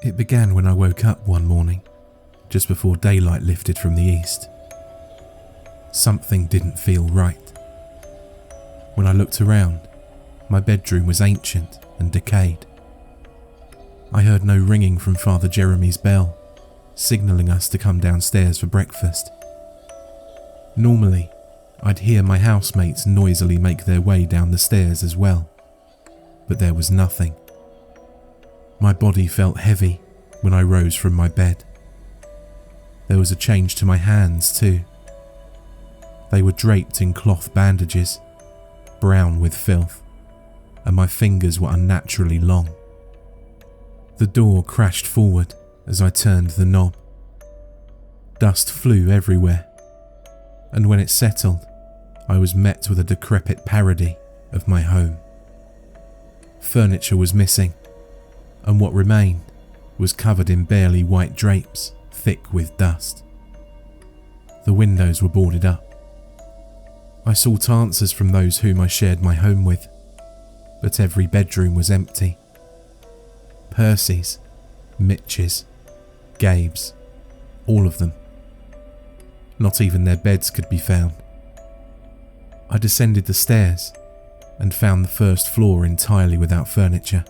It began when I woke up one morning, just before daylight lifted from the east. Something didn't feel right. When I looked around, my bedroom was ancient and decayed. I heard no ringing from Father Jeremy's bell, signalling us to come downstairs for breakfast. Normally, I'd hear my housemates noisily make their way down the stairs as well, but there was nothing. My body felt heavy when I rose from my bed. There was a change to my hands too. They were draped in cloth bandages, brown with filth, and my fingers were unnaturally long. The door crashed forward as I turned the knob. Dust flew everywhere, and when it settled, I was met with a decrepit parody of my home. Furniture was missing, and what remained was covered in barely white drapes, thick with dust. The windows were boarded up. I sought answers from those whom I shared my home with, but every bedroom was empty. Percy's, Mitch's, Gabe's, all of them. Not even their beds could be found. I descended the stairs and found the first floor entirely without furniture.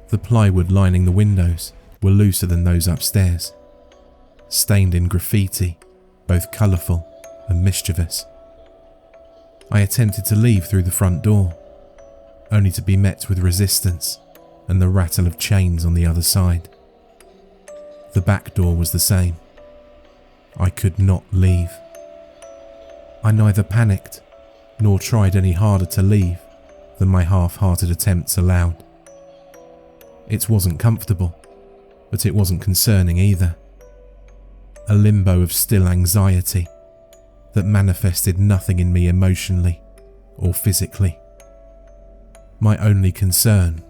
The plywood lining the windows were looser than those upstairs, stained in graffiti, both colourful and mischievous. I attempted to leave through the front door, only to be met with resistance and the rattle of chains on the other side. The back door was the same. I could not leave. I neither panicked nor tried any harder to leave than my half-hearted attempts allowed. It wasn't comfortable, but it wasn't concerning either. A limbo of still anxiety that manifested nothing in me emotionally or physically. My only concern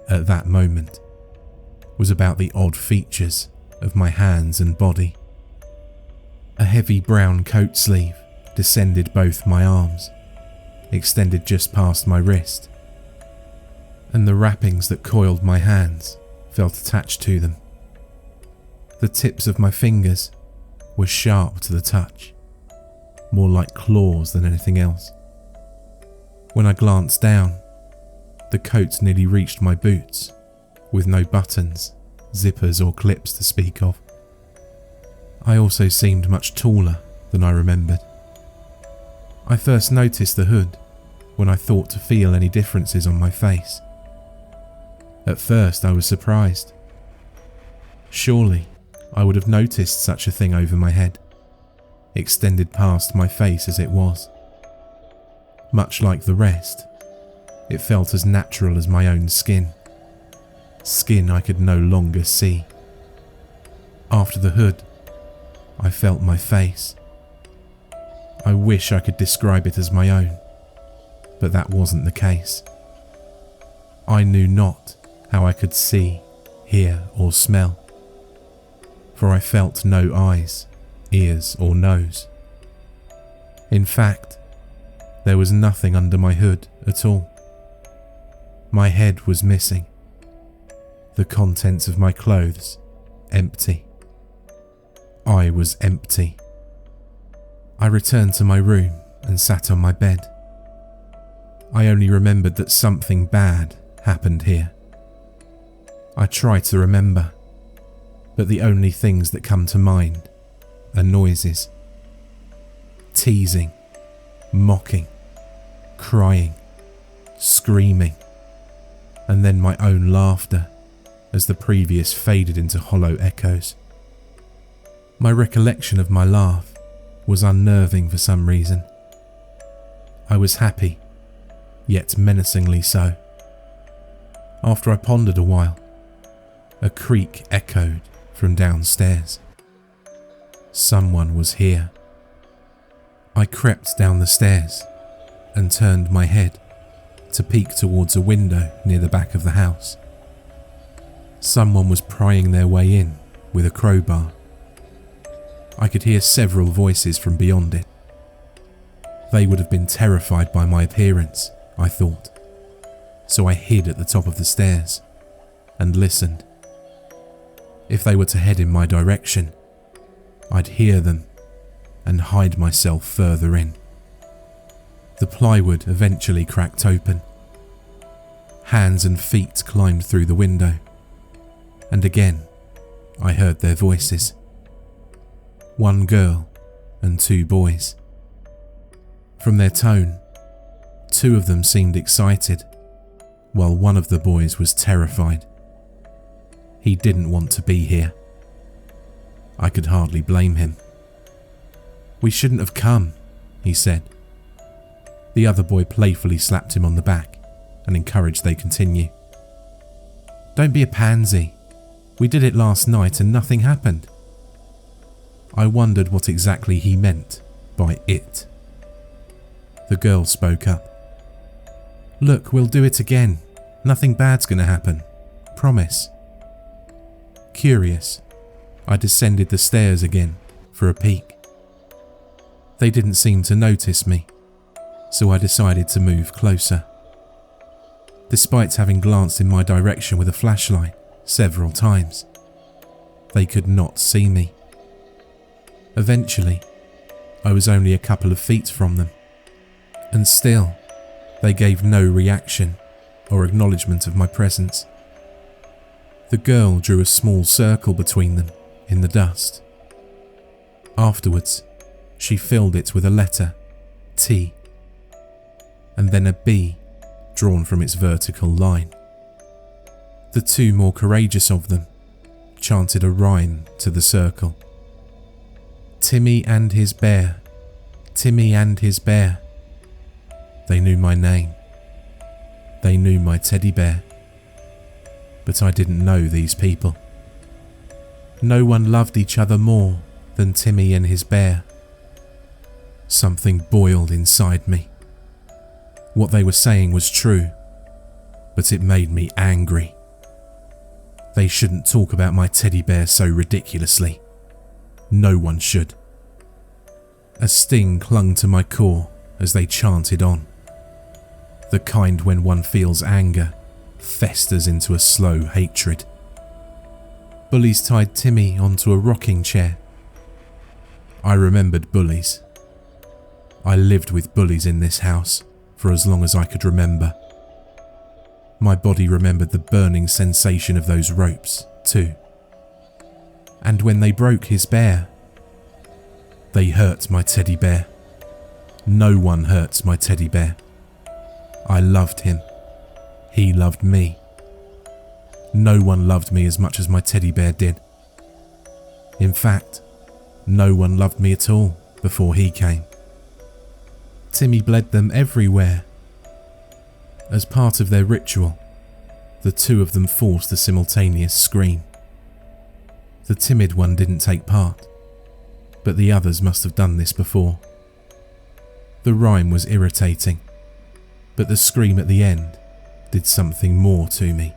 at that moment was about the odd features of my hands and body. A heavy brown coat sleeve descended both my arms, extended just past my wrist, and the wrappings that coiled my hands felt attached to them. The tips of my fingers were sharp to the touch, more like claws than anything else. When I glanced down, the coat nearly reached my boots, with no buttons, zippers or clips to speak of. I also seemed much taller than I remembered. I first noticed the hood when I thought to feel any differences on my face. At first I was surprised. Surely I would have noticed such a thing over my head, extended past my face as it was. Much like the rest, it felt as natural as my own skin. Skin I could no longer see. After the hood, I felt my face. I wish I could describe it as my own, but that wasn't the case. I knew not how I could see, hear or smell, for I felt no eyes, ears or nose. In fact, there was nothing under my hood at all. My head was missing. The contents of my clothes empty. I was empty. I returned to my room and sat on my bed. I only remembered that something bad happened here. I try to remember, but the only things that come to mind are noises. Teasing, mocking, crying, screaming, and then my own laughter as the previous faded into hollow echoes. My recollection of my laugh was unnerving for some reason. I was happy, yet menacingly so. After I pondered a while, a creak echoed from downstairs. Someone was here. I crept down the stairs and turned my head to peek towards a window near the back of the house. Someone was prying their way in with a crowbar. I could hear several voices from beyond it. They would have been terrified by my appearance, I thought, so I hid at the top of the stairs and listened. if they were to head in my direction, I'd hear them and hide myself further in. The plywood eventually cracked open. Hands and feet climbed through the window, and again I heard their voices. One girl and two boys. From their tone, two of them seemed excited, while one of the boys was terrified. He didn't want to be here. I could hardly blame him. "We shouldn't have come," he said. The other boy playfully slapped him on the back and encouraged they continue. "Don't be a pansy. We did it last night and nothing happened." I wondered what exactly he meant by it. The girl spoke up. "Look, we'll do it again. Nothing bad's gonna happen. Promise." Curious, I descended the stairs again for a peek. They didn't seem to notice me, so I decided to move closer. Despite having glanced in my direction with a flashlight several times, they could not see me. Eventually, I was only a couple of feet from them, and still, they gave no reaction or acknowledgement of my presence. The girl drew a small circle between them in the dust. Afterwards, she filled it with a letter, T, and then a B drawn from its vertical line. The two more courageous of them chanted a rhyme to the circle. "Timmy and his bear, Timmy and his bear." They knew my name. They knew my teddy bear. But I didn't know these people. No one loved each other more than Timmy and his bear. Something boiled inside me. What they were saying was true, but it made me angry. They shouldn't talk about my teddy bear so ridiculously. No one should. A sting clung to my core as they chanted on. The kind when one feels anger festers into a slow hatred. Bullies tied Timmy onto a rocking chair. I remembered bullies. I lived with bullies in this house for as long as I could remember. My body remembered the burning sensation of those ropes, too. And when they broke his bear, they hurt my teddy bear. No one hurts my teddy bear. I loved him. He loved me. No one loved me as much as my teddy bear did. In fact, no one loved me at all before he came. Timmy bled them everywhere. As part of their ritual, the two of them forced a simultaneous scream. The timid one didn't take part, but the others must have done this before. The rhyme was irritating, but the scream at the end did something more to me.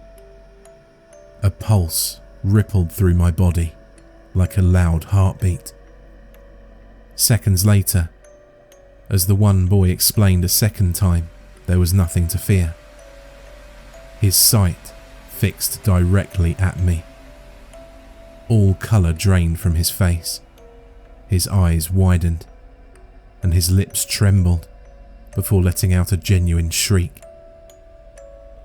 A pulse rippled through my body like a loud heartbeat. Seconds later, as the one boy explained a second time, there was nothing to fear. His sight fixed directly at me. All colour drained from his face. His eyes widened, and his lips trembled before letting out a genuine shriek.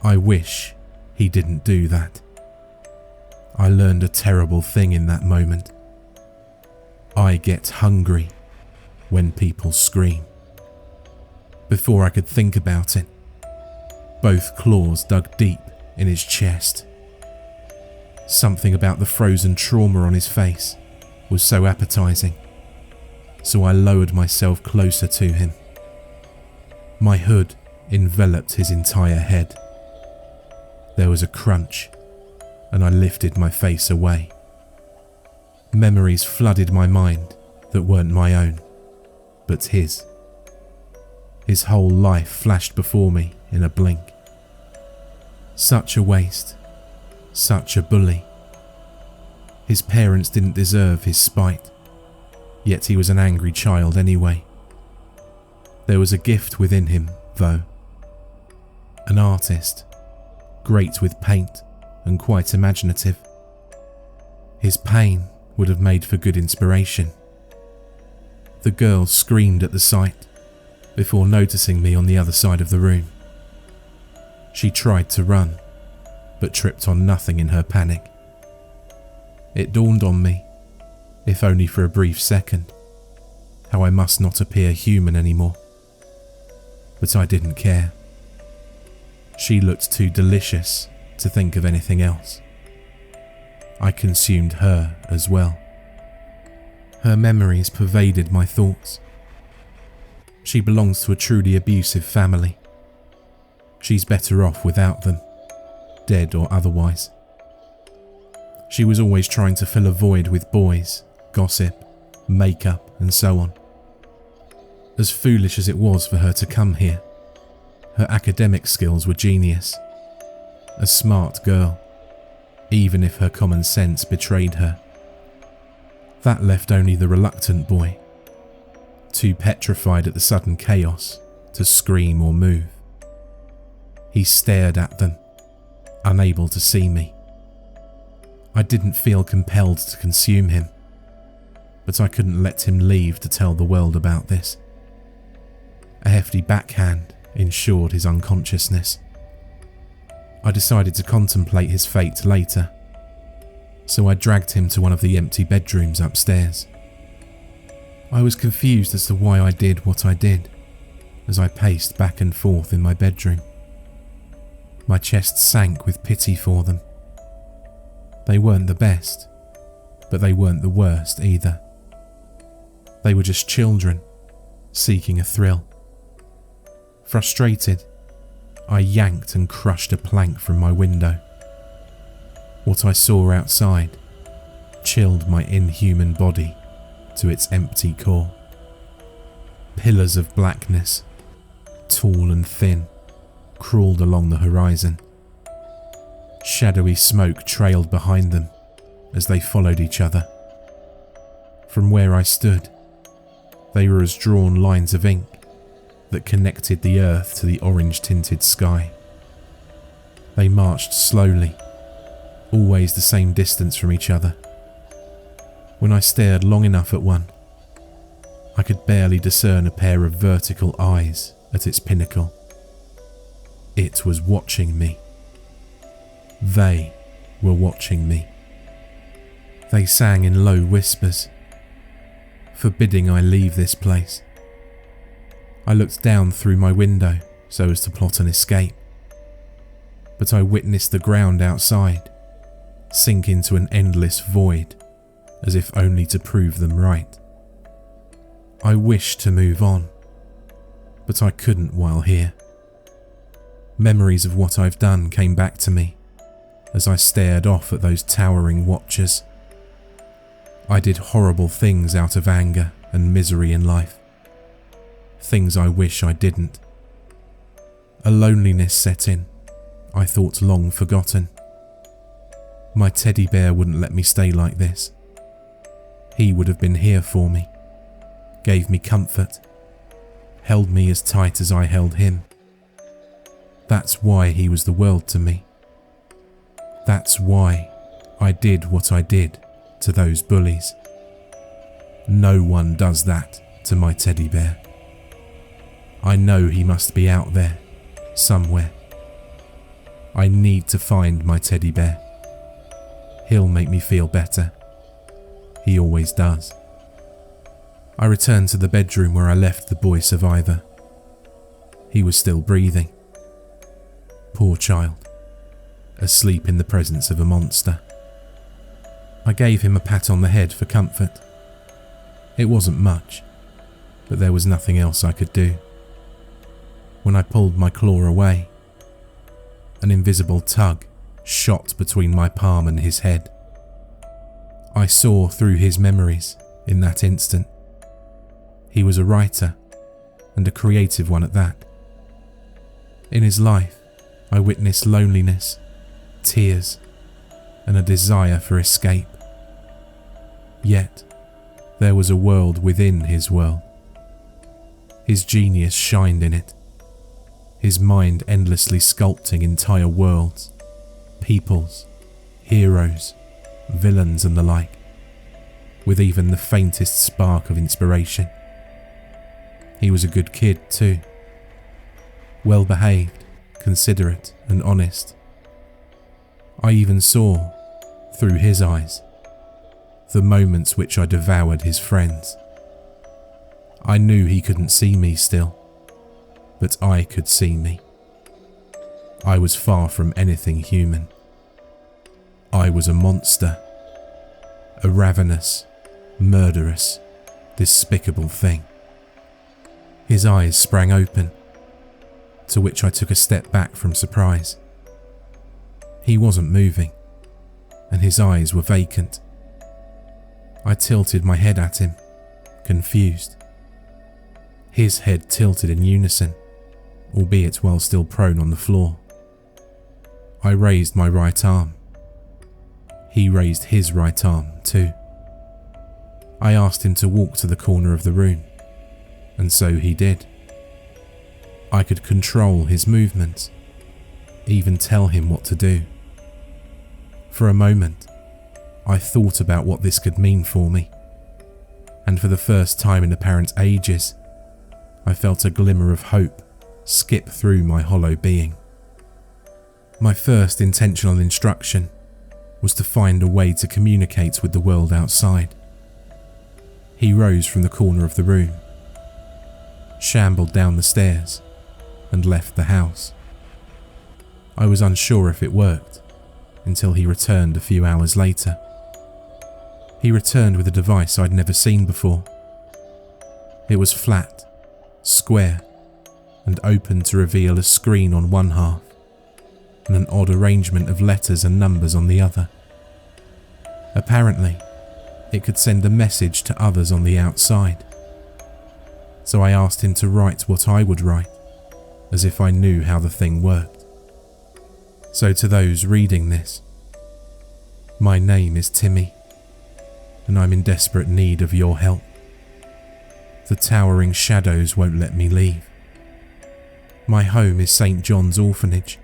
I wish he didn't do that. I learned a terrible thing in that moment. I get hungry when people scream. Before I could think about it, both claws dug deep in his chest. Something about the frozen trauma on his face was so appetizing, so I lowered myself closer to him. My hood enveloped his entire head. There was a crunch, and I lifted my face away. Memories flooded my mind that weren't my own, but his. His whole life flashed before me in a blink. Such a waste. Such a bully. His parents didn't deserve his spite, yet he was an angry child anyway. There was a gift within him, though. An artist, great with paint and quite imaginative. His pain would have made for good inspiration. The girl screamed at the sight before noticing me on the other side of the room. She tried to run, but tripped on nothing in her panic. It dawned on me, if only for a brief second, how I must not appear human anymore. But I didn't care. She looked too delicious to think of anything else. I consumed her as well. Her memories pervaded my thoughts. She belongs to a truly abusive family. She's better off without them, dead or otherwise. She was always trying to fill a void with boys, gossip, makeup, and so on. As foolish as it was for her to come here, her academic skills were genius. A smart girl, even if her common sense betrayed her. That left only the reluctant boy, too petrified at the sudden chaos to scream or move. He stared at them, unable to see me. I didn't feel compelled to consume him, but I couldn't let him leave to tell the world about this. A hefty backhand ensured his unconsciousness. I decided to contemplate his fate later, so I dragged him to one of the empty bedrooms upstairs. I was confused as to why I did what I did as I paced back and forth in my bedroom. My chest sank with pity for them. They weren't the best, but they weren't the worst either. They were just children, seeking a thrill. Frustrated, I yanked and crushed a plank from my window. What I saw outside chilled my inhuman body to its empty core. Pillars of blackness, tall and thin, crawled along the horizon. Shadowy smoke trailed behind them as they followed each other. From where I stood, they were as drawn lines of ink that connected the earth to the orange-tinted sky. They marched slowly, always the same distance from each other. When I stared long enough at one, I could barely discern a pair of vertical eyes at its pinnacle. It was watching me. They were watching me. They sang in low whispers, forbidding I leave this place. I looked down through my window so as to plot an escape, but I witnessed the ground outside sink into an endless void, as if only to prove them right. I wished to move on, but I couldn't while here. Memories of what I've done came back to me as I stared off at those towering watchers. I did horrible things out of anger and misery in life. Things I wish I didn't. A loneliness set in, I thought long forgotten. My teddy bear wouldn't let me stay like this. He would have been here for me, gave me comfort, held me as tight as I held him. That's why he was the world to me. That's why I did what I did to those bullies. No one does that to my teddy bear. I know he must be out there, somewhere. I need to find my teddy bear. He'll make me feel better. He always does. I returned to the bedroom where I left the boy survivor. He was still breathing. Poor child, asleep in the presence of a monster. I gave him a pat on the head for comfort. It wasn't much, but there was nothing else I could do. When I pulled my claw away, an invisible tug shot between my palm and his head. I saw through his memories in that instant. He was a writer, and a creative one at that. In his life, I witnessed loneliness, tears, and a desire for escape. Yet, there was a world within his world. His genius shined in it. His mind endlessly sculpting entire worlds, peoples, heroes, villains and the like, with even the faintest spark of inspiration. He was a good kid too. Well behaved, considerate and honest. I even saw, through his eyes, the moments which I devoured his friends. I knew he couldn't see me still, but I could see me. I was far from anything human. I was a monster, a ravenous, murderous, despicable thing. His eyes sprang open, to which I took a step back from surprise. He wasn't moving, and his eyes were vacant. I tilted my head at him, confused. His head tilted in unison, albeit while still prone on the floor. I raised my right arm. He raised his right arm too. I asked him to walk to the corner of the room, and so he did. I could control his movements, even tell him what to do. For a moment, I thought about what this could mean for me, and for the first time in apparent ages, I felt a glimmer of hope skip through my hollow being. My first intentional instruction was to find a way to communicate with the world outside. He rose from the corner of the room, shambled down the stairs, and left the house. I was unsure if it worked until he returned a few hours later. He returned with a device I'd never seen before. It was flat, square, and open to reveal a screen on one half and an odd arrangement of letters and numbers on the other. Apparently, it could send a message to others on the outside. So I asked him to write what I would write, as if I knew how the thing worked. So to those reading this, my name is Timmy, and I'm in desperate need of your help. The towering shadows won't let me leave. My home is St. John's Orphanage,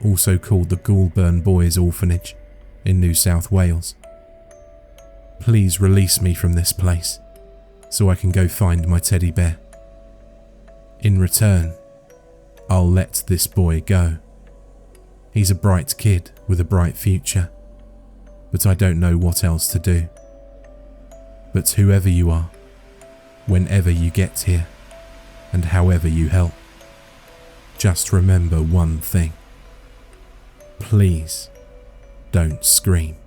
also called the Goulburn Boys Orphanage in New South Wales. Please release me from this place so I can go find my teddy bear. In return, I'll let this boy go. He's a bright kid with a bright future, but I don't know what else to do. But whoever you are, whenever you get here, and however you help, just remember one thing. Please don't scream.